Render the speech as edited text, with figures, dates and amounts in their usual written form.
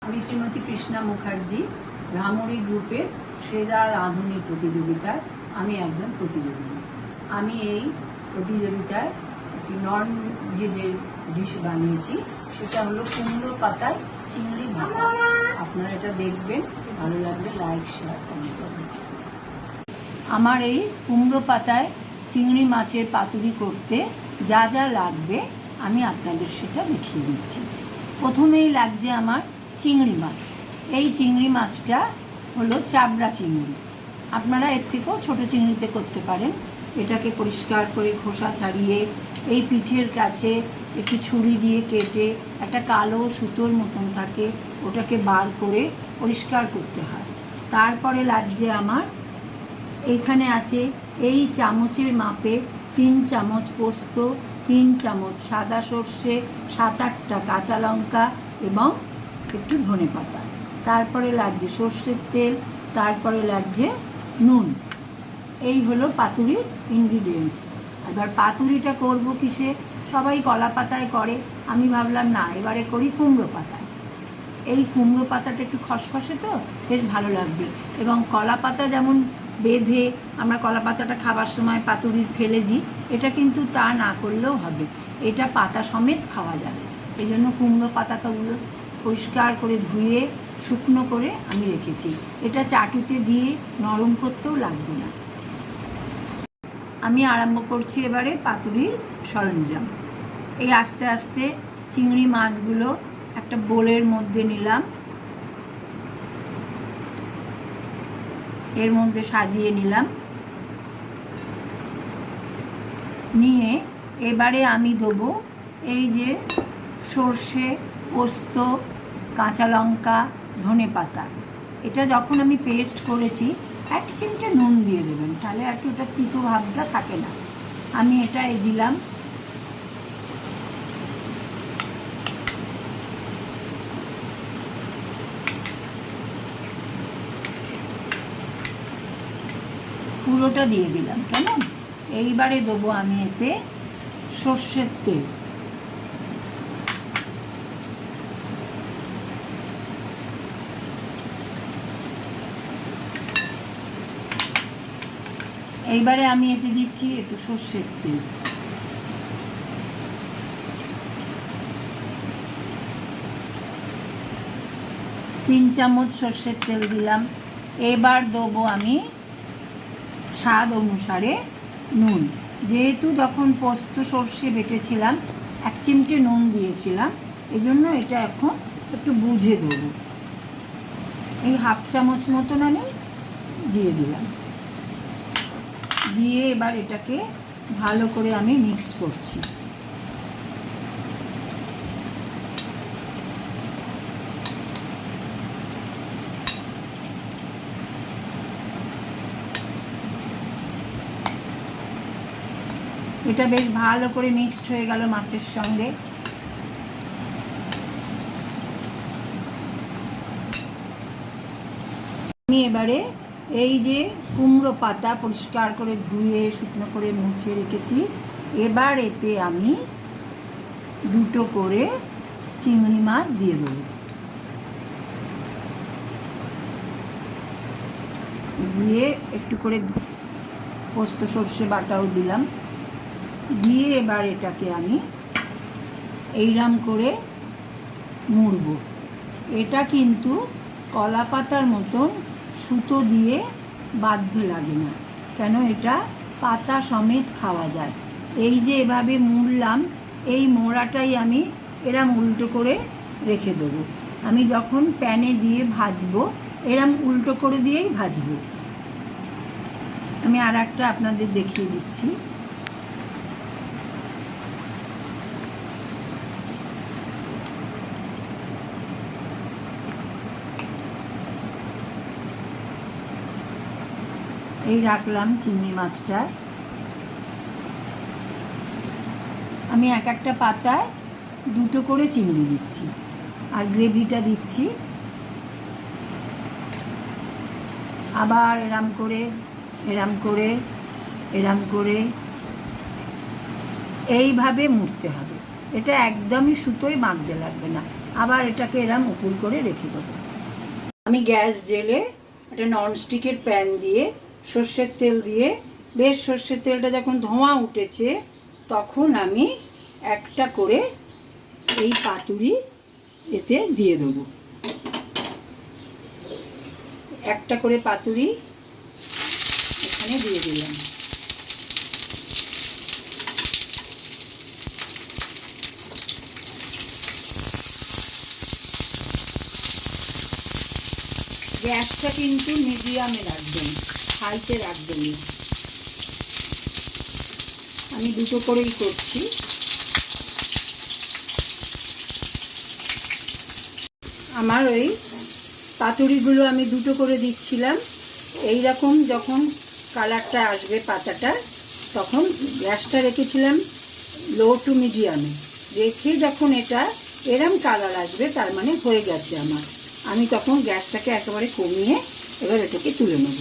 আমি শ্রীমতী কৃষ্ণা মুখার্জি, ভ্রামরী গ্রুপের সেরা রাঁধুনি প্রতিযোগিতায় আমি একজন প্রতিযোগী। আমি এই প্রতিযোগিতায় একটি নন ভেজের ডিশ বানিয়েছি, সেটা হলো কুমড়ো পাতায় চিংড়ি ভাপা। আপনারা এটা দেখবেন, ভালো লাগলে লাইক, শেয়ার, কমেন্ট করবেন। আমার এই কুমড়ো পাতায় চিংড়ি মাছের পাতুরি করতে যা যা লাগবে আমি আপনাদের সেটা দেখিয়ে দিচ্ছি। প্রথমেই লাগছে আমার চিংড়ি মাছ। এই চিংড়ি মাছটা হলো চাবড়া চিংড়ি, আপনারা এর থেকেও ছোটো চিংড়িতে করতে পারেন। এটাকে পরিষ্কার করে খোসা ছাড়িয়ে এই পিঠের কাছে একটু ছুরি দিয়ে কেটে একটা কালো সুতোর মতন থাকে, ওটাকে বার করে পরিষ্কার করতে হয়। তারপরে লাগছে আমার এইখানে আছে এই চামচের মাপে 3 চামচ পোস্ত, 3 চামচ সাদা সর্ষে, 7-8টা কাঁচা লঙ্কা এবং একটু ধনেপাতা। তারপরে লাগছে সর্ষের তেল, তারপরে লাগছে নুন। এই হলো পাতুরির ইনগ্রিডিয়েন্টস। এবার পাতুরিটা করব কিসে? সবাই কলা পাতায় করে, আমি ভাবলাম না, এবারে করি কুমড়ো পাতায়। এই কুমড়ো পাতাটা একটু খসখসে তো বেশ ভালো লাগবে, এবং কলা পাতা যেমন বেঁধে আমরা কলা পাতাটা খাবার সময় পাতুরির ফেলে দিই, এটা কিন্তু তা না করলেও হবে, এটা পাতা সমেত খাওয়া যাবে। এই জন্য কুমড়ো পাতাগুলো পরিষ্কার করে ধুয়ে শুকনো করে আমি রেখেছি। এটা চাটুতে দিয়ে নরম করতেও লাগবে না। আমি আরম্ভ করছি এবারে পাতুরির সরঞ্জাম। এই আস্তে আস্তে চিংড়ি মাছগুলো একটা বোলের মধ্যে নিলাম, এর মধ্যে সাজিয়ে নিলাম। নিয়ে এবারে আমি দেবো এই যে সর্ষে, পোস্ত, কাঁচা লঙ্কা, ধনেপাতা। এটা যখন আমি পেস্ট করেছি 1 চিমটে নুন দিয়ে দেবেন, তাহলে আর কি ওটা তিতো ভাবটা থাকে না। আমি এটা দিলাম। পুরোটা দিয়ে দিলাম, কেমন? এইবারে দেবো আমি এতে সর্ষের তেল। এইবারে আমি এতে দিচ্ছি একটু সর্ষের তেল। তিন চামচ সর্ষের তেল দিলাম। এবার দেবো আমি স্বাদ অনুসারে নুন। যেহেতু যখন পোস্ত সর্ষে বেটেছিলাম 1 চিমটে নুন দিয়েছিলাম, এজন্য এটা এখন একটু বুঝে দেবো। এই 1/2 চামচ মতন আমি দিয়ে দিলাম। দিয়ে এবার এটাকে ভালো করে আমি মিক্সড করছি। এটা বেশ ভালো করে মিক্সড হয়ে গেল মাছের সঙ্গে। আমি এবারে এই যে কুমড়ো পাতা পরিষ্কার করে ধুয়ে শুকনো করে মুছে রেখেছি, এবার এতে আমি 2টো করে চিংড়ি মাছ দিয়ে দেবো। দিয়ে একটু করে পোস্ত সর্ষে বাটাও দিলাম। দিয়ে এবার এটাকে আমি এইরকম করে মুড়ব। এটা কিন্তু কলা পাতার মতন সুতো দিয়ে বাঁধতে লাগে না, কেন এটা পাতা সমেত খাওয়া যায়। এই যে এভাবে মুড়লাম, এই মোড়াটাই আমি এরম উল্টো করে রেখে দেবো। আমি যখন প্যানে দিয়ে ভাজবো এরম উল্টো করে দিয়েই ভাজবো। আমি আর একটা আপনাদের দেখিয়ে দিচ্ছি। এই রাখলাম চিংড়ি মাছটা। আমি একটা পাতায় 2টো করে চিংড়ি দিচ্ছি, আর গ্রেভিটা দিচ্ছি। আবার এরম করে এরম করে এরম করে এইভাবে মুড়তে হবে। এটা একদমই সুতোয় বাঁধতে লাগবে না, আবার এটাকে এরম উপুল করে রেখে দেবো। আমি গ্যাস জেলে একটা ননস্টিকের প্যান দিয়ে সর্ষের তেল দিয়ে বেশ সর্ষের তেলটা যখন ধোঁয়া উঠেছে তখন আমি একটা করে এই পাতুরি এতে দিয়ে দেবো। একটা করে পাতুরি এখানে দিয়ে দিলাম। গ্যাসটা কিন্তু মিডিয়ামে রাখবেন, হাইতে রাখবেন না। আমি দুটো করেই করছি। আমার ওই পাতুরিগুলো আমি দুটো করে দিচ্ছিলাম। এই রকম যখন কালারটা আসবে পাতাটা, তখন গ্যাসটা রেখেছিলাম লো টু মিডিয়ামে, রেখে যখন এটা এরম কালার আসবে তার মানে হয়ে গেছে আমার। আমি তখন গ্যাসটাকে একেবারে কমিয়ে এবার এটাকে তুলে নেব।